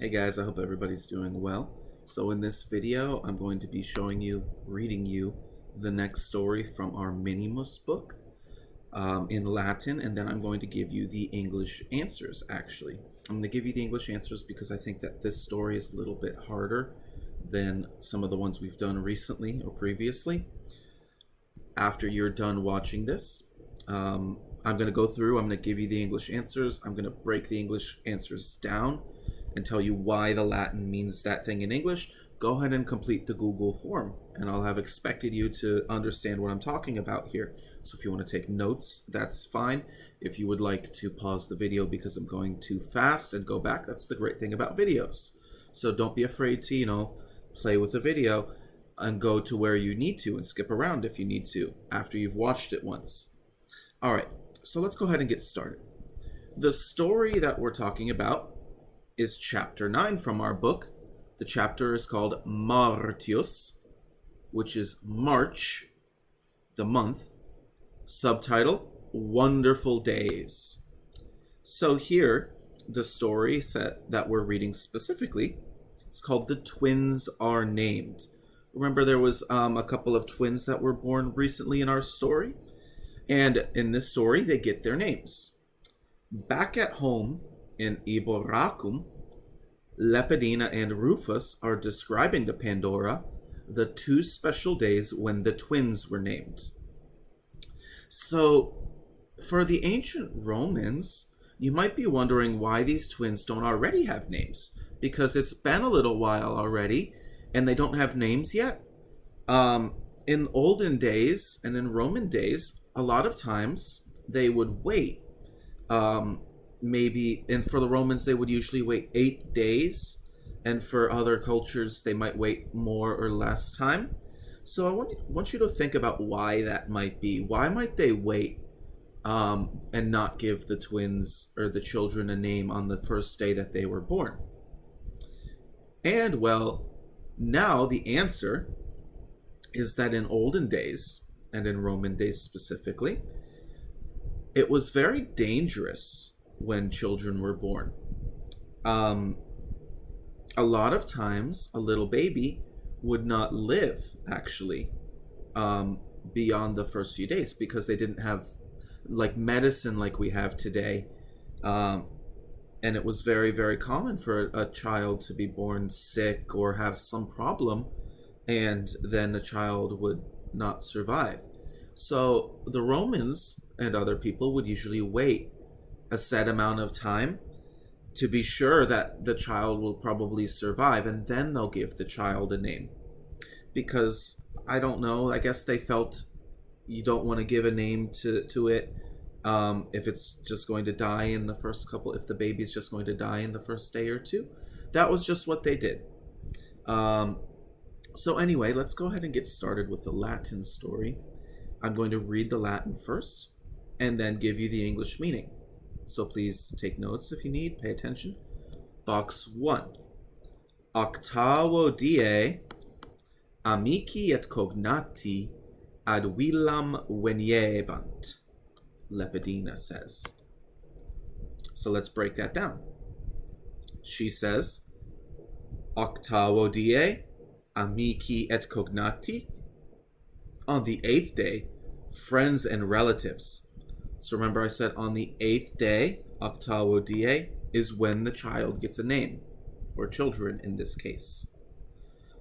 Hey guys, I hope everybody's doing well. So in this video, I'm going to be reading you the next story from our Minimus book in Latin, and then I'm going to give you the English answers, actually. I'm going to give you the English answers because I think that this story is a little bit harder than some of the ones we've done recently or previously. After you're done watching this, I'm going to go through, I'm going to give you the English answers, I'm going to break the English answers down and tell you why the Latin means that thing in English. Go ahead and complete the Google form, and I'll have expected you to understand what I'm talking about here. So if you want to take notes, that's fine. If you would like to pause the video because I'm going too fast and go back, that's the great thing about videos. So don't be afraid to, play with the video and go to where you need to and skip around if you need to after you've watched it once. All right, so let's go ahead and get started. The story that we're talking about is chapter 9 from our book. The chapter is called Martius, which is March, the month. Subtitle, Wonderful Days. So here, the story set that we're reading specifically is called The Twins Are Named. Remember there was a couple of twins that were born recently in our story? And in this story, they get their names. Back at home in Iboracum, Lepidina and Rufus are describing to Pandora the two special days when the twins were named. So, for the ancient Romans, you might be wondering why these twins don't already have names, because it's been a little while already, and they don't have names yet. In olden days and in Roman days, a lot of times they would wait. And for the Romans, they would usually wait 8 days, and for other cultures, they might wait more or less time. So I want you to think about why that might be. Why might they wait and not give the twins or the children a name on the first day that they were born? And well, now the answer is that in olden days, and in Roman days specifically, it was very dangerous when children were born. A lot of times, a little baby would not live, actually, beyond the first few days because they didn't have medicine like we have today. And it was very, very common for a child to be born sick or have some problem, and then the child would not survive. So the Romans and other people would usually wait a set amount of time to be sure that the child will probably survive, and then they'll give the child a name. Because, I don't know, I guess they felt you don't want to give a name to it if it's just going to die in the first couple, if the baby's just going to die in the first day or two. That was just what they did. So anyway, let's go ahead and get started with the Latin story. I'm going to read the Latin first and then give you the English meaning. So please take notes if you need, pay attention. Box 1. Octavo die, amici et cognati ad villam veniebant, Lepidina says. So let's break that down. She says, Octavo die, amici et cognati. On the 8th day, friends and relatives. So remember I said on the 8th day, octavo die, is when the child gets a name, or children in this case.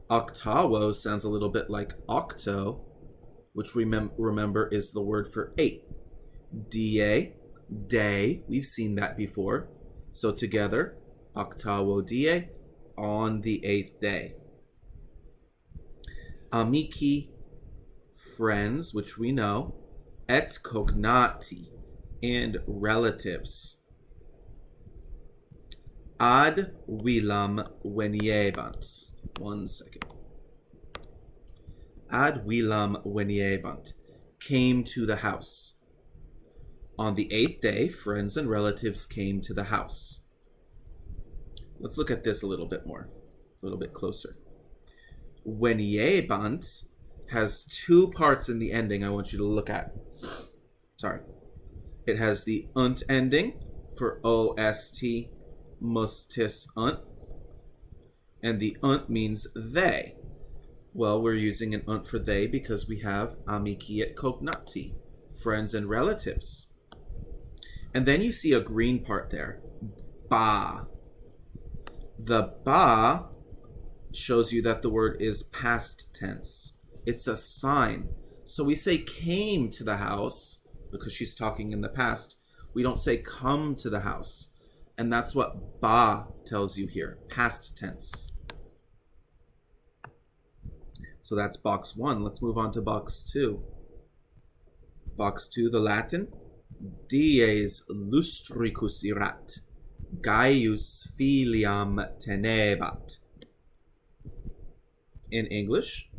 Octavo sounds a little bit like octo, which remember is the word for 8. Die, day, we've seen that before. So together, octavo die, on the 8th day. Amici, friends, which we know, et cognati, and relatives. Ad villam veniebant. One second. Ad villam veniebant, came to the house. On the 8th day, friends and relatives came to the house. Let's look at this a little bit more, a little bit closer. Veniebant has 2 parts in the ending I want you to look at. Sorry. It has the unt ending for OST, mustis unt. And the unt means they. Well, we're using an unt for they because we have amici et cognati, friends and relatives. And then you see a green part there, ba. The ba shows you that the word is past tense. It's a sign. So we say came to the house because she's talking in the past. We don't say come to the house. And that's what ba tells you here, past tense. So that's box 1. Let's move on to box 2. Box 2, the Latin. Dies lustricus erat, Gaius filiam tenebat. In English,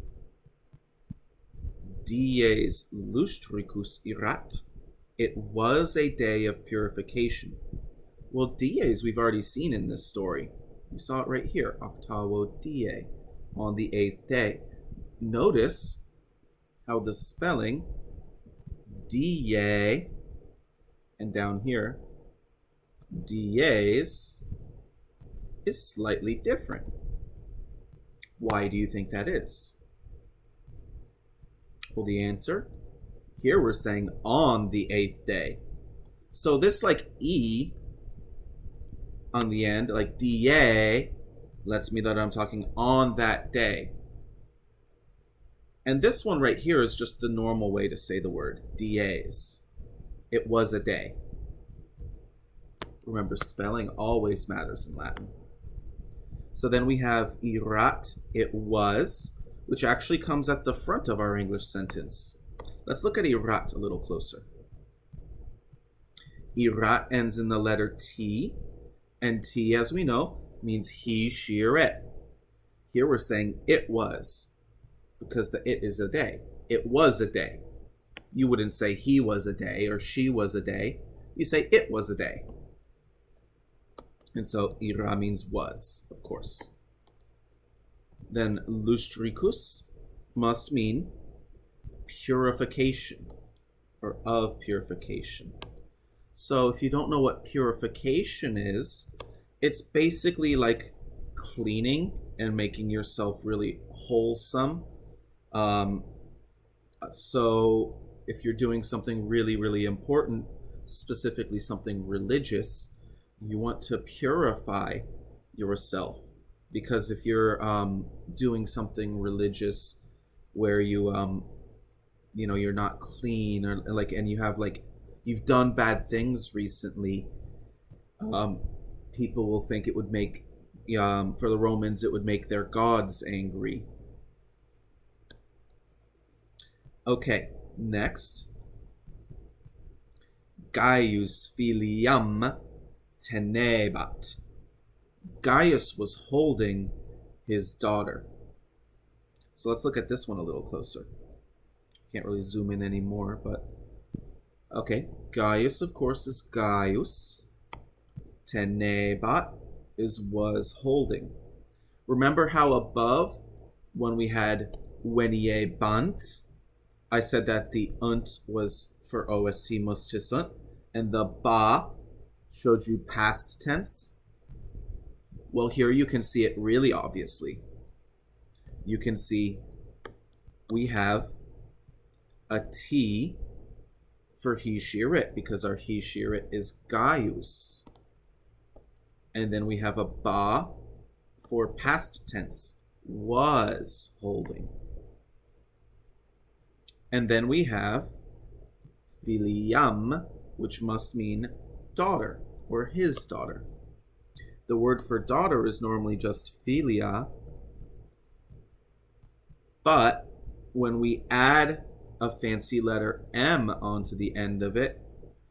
dies lustricus erat. It was a day of purification. Well, dies we've already seen in this story. We saw it right here, octavo die, on the 8th day. Notice how the spelling die and down here dies is slightly different. Why do you think that is? Well, the answer, here we're saying on the 8th day. So this like E on the end, like DA, lets me know that I'm talking on that day. And this one right here is just the normal way to say the word, dies. It was a day. Remember, spelling always matters in Latin. So then we have erat, it was, which actually comes at the front of our English sentence. Let's look at erat a little closer. Erat ends in the letter T, and T, as we know, means he, she, or it. Here we're saying it was, because the it is a day. It was a day. You wouldn't say he was a day or she was a day. You say it was a day. And so ira means was, of course. Then lustricus must mean purification or of purification. So if you don't know what purification is, it's basically like cleaning and making yourself really wholesome. So if you're doing something really, really important, specifically something religious, you want to purify yourself. Because if you're doing something religious where you you're not clean, or like, and you have like, you've done bad things recently, people will think it would make, for the Romans, it would make their gods angry. Okay, next. Gaius filiam tenebat. Gaius was holding his daughter. So let's look at this one a little closer. Can't really zoom in anymore, but okay. Gaius, of course, is Gaius. Tenebat is was holding. Remember how above, when we had venie bant, I said that the unt was for OST mustisunt, and the ba showed you past tense? Well, here you can see it really obviously. You can see we have a T for he, she, or it, because our he, she, or it is Gaius. And then we have a ba for past tense, was holding. And then we have filiam, which must mean daughter or his daughter. The word for daughter is normally just filia, but when we add a fancy letter M onto the end of it,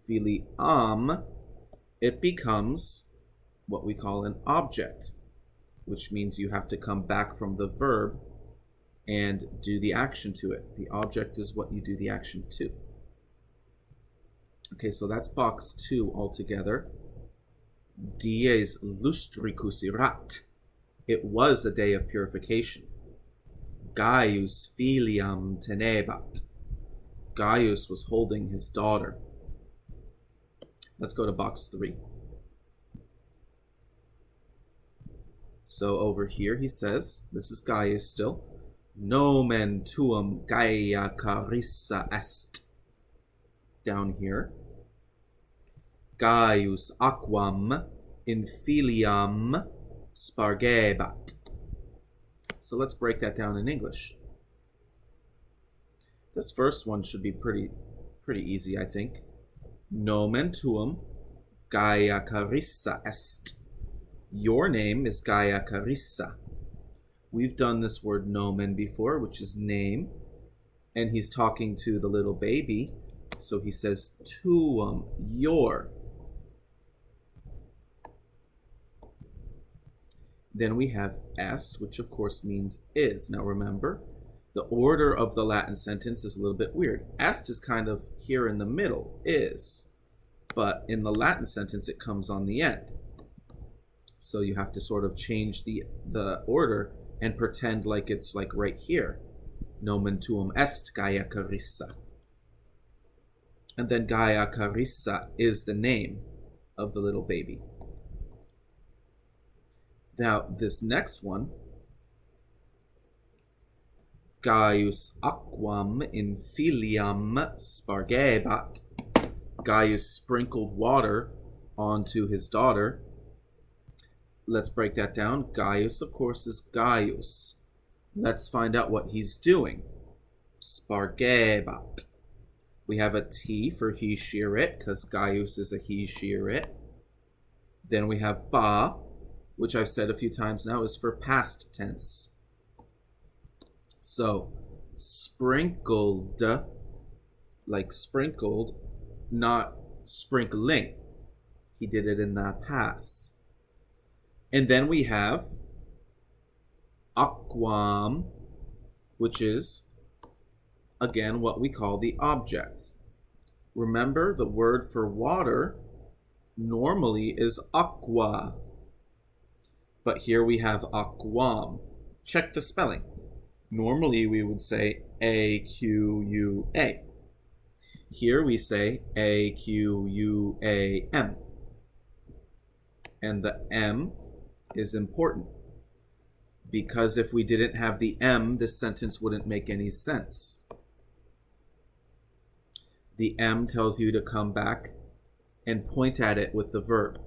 filiam, it becomes what we call an object, which means you have to come back from the verb and do the action to it. The object is what you do the action to. Okay, so that's box 2 altogether. Dies lustricus erat. It was a day of purification. Gaius filiam tenebat. Gaius was holding his daughter. Let's go to box 3. So over here he says, this is Gaius still, nomen tuum Gaia carissa est. Down here, Gaius aquam in filiam spargebat. So let's break that down in English. This first one should be pretty easy, I think. Nomen tuum Gaia carissa est. Your name is Gaia carissa. We've done this word nomen before, which is name. And he's talking to the little baby. So he says tuum, your. Then we have est, which of course means is. Now remember, the order of the Latin sentence is a little bit weird. Est is kind of here in the middle, is. But in the Latin sentence, it comes on the end. So you have to sort of change the order and pretend like it's like right here. Nomen tuum est Gaia carissa. And then Gaia carissa is the name of the little baby. Now, this next one, Gaius aquam in filiam spargebat. Gaius sprinkled water onto his daughter. Let's break that down. Gaius, of course, is Gaius. Let's find out what he's doing. Spargebat. We have a T for he, she, or it, because Gaius is a he, she, or it. Then we have ba, which I've said a few times now is for past tense. So, sprinkled, like sprinkled, not sprinkling. He did it in the past. And then we have aquam, which is, again, what we call the object. Remember, the word for water normally is aqua. But here we have aquam. Check the spelling. Normally we would say A-Q-U-A. Here we say A-Q-U-A-M. And the M is important, because if we didn't have the M, this sentence wouldn't make any sense. The M tells you to come back and point at it with the verb,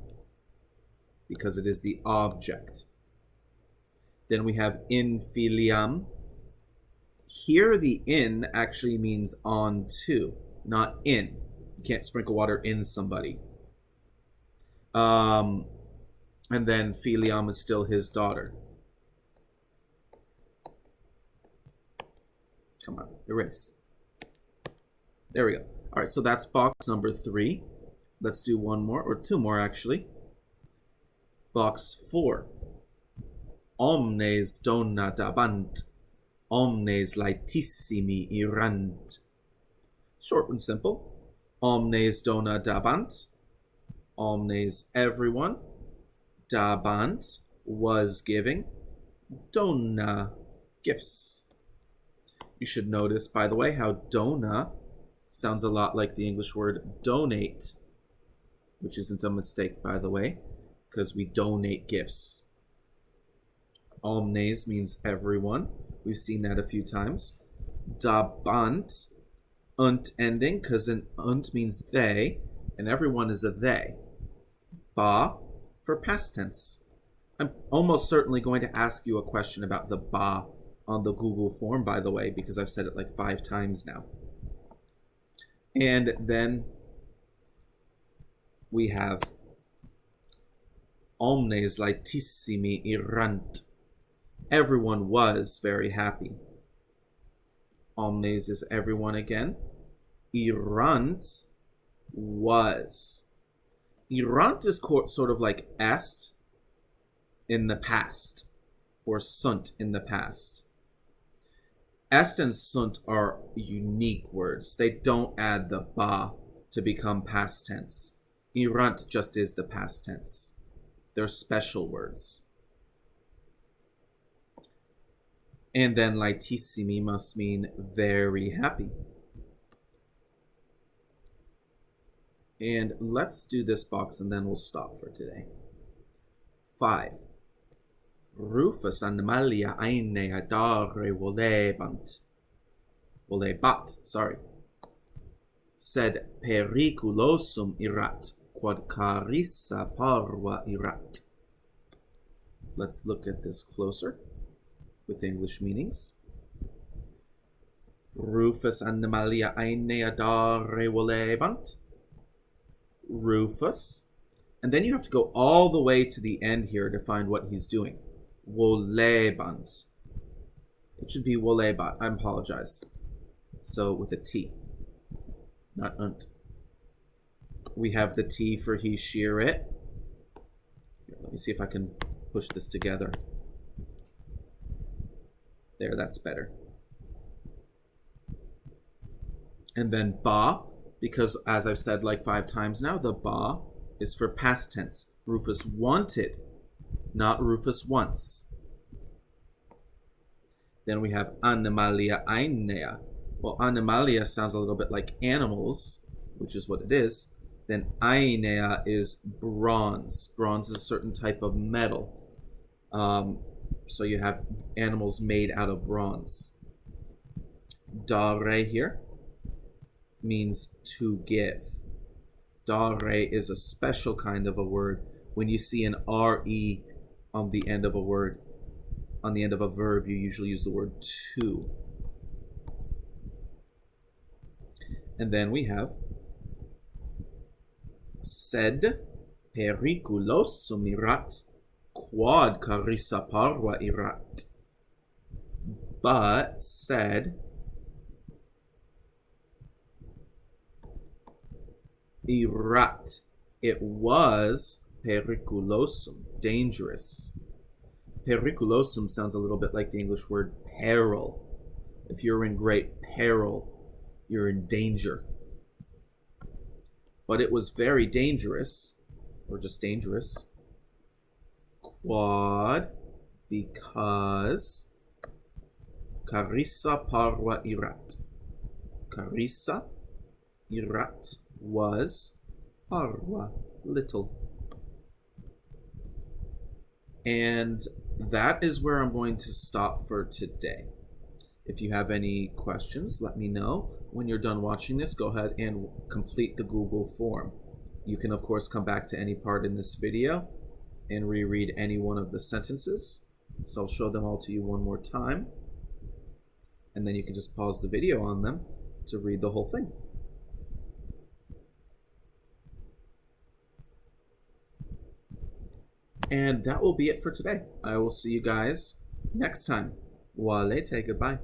because it is the object. Then we have in filiam. Here the in actually means on to, not in. You can't sprinkle water in somebody. And then filiam is still his daughter. Come on, erase. There we go. All right, so that's box number 3. Let's do one more, or 2 more actually. Box 4. Omnes dona dabant, omnes laetissimi irant. Short and simple. Omnes dona dabant, omnes everyone. Dabant was giving. Dona, gifts. You should notice, by the way, how dona sounds a lot like the English word donate, which isn't a mistake, by the way, because we donate gifts. Omnes means everyone. We've seen that a few times. Dabant, unt ending, because an unt means they, and everyone is a they. Ba for past tense. I'm almost certainly going to ask you a question about the ba on the Google form, by the way, because I've said it like 5 times now. And then we have omnes laetissimi irant. Everyone was very happy. Omnes is everyone again. Irant was. Irant is sort of like est in the past, or sunt in the past. Est and sunt are unique words. They don't add the ba to become past tense. Irant just is the past tense. They're special words. And then laetissimi must mean very happy. And let's do this box and then we'll stop for today. 5. Rufus animalia ainea dare volebat, sorry. Sed periculosum erat, quod carissa parva erat. Let's look at this closer with English meanings. Rufus animalia ainea dare volebant. Rufus. And then you have to go all the way to the end here to find what he's doing. Volebant. It should be volebat. I apologize. So with a T, not unt. We have the T for he, shear, it. Here, let me see if I can push this together. There, that's better. And then ba, because as I've said like 5 times now, the ba is for past tense. Rufus wanted, not Rufus wants. Then we have animalia ainea. Well, animalia sounds a little bit like animals, which is what it is. Then ainea is bronze. Bronze is a certain type of metal. So you have animals made out of bronze. Dare here means to give. Dare is a special kind of a word. When you see an re on the end of a word, on the end of a verb, you usually use the word to. And then we have sed periculosum erat, quod carissa parva erat. But said erat, it was periculosum, dangerous. Periculosum sounds a little bit like the English word peril. If you're in great peril, you're in danger. But it was very dangerous, or just dangerous. Quod, because carissa parva erat. Carissa erat was, parva, little. And that is where I'm going to stop for today. If you have any questions, let me know. When you're done watching this, go ahead and complete the Google form. You can, of course, come back to any part in this video and reread any one of the sentences. So I'll show them all to you one more time. And then you can just pause the video on them to read the whole thing. And that will be it for today. I will see you guys next time. Walete, goodbye.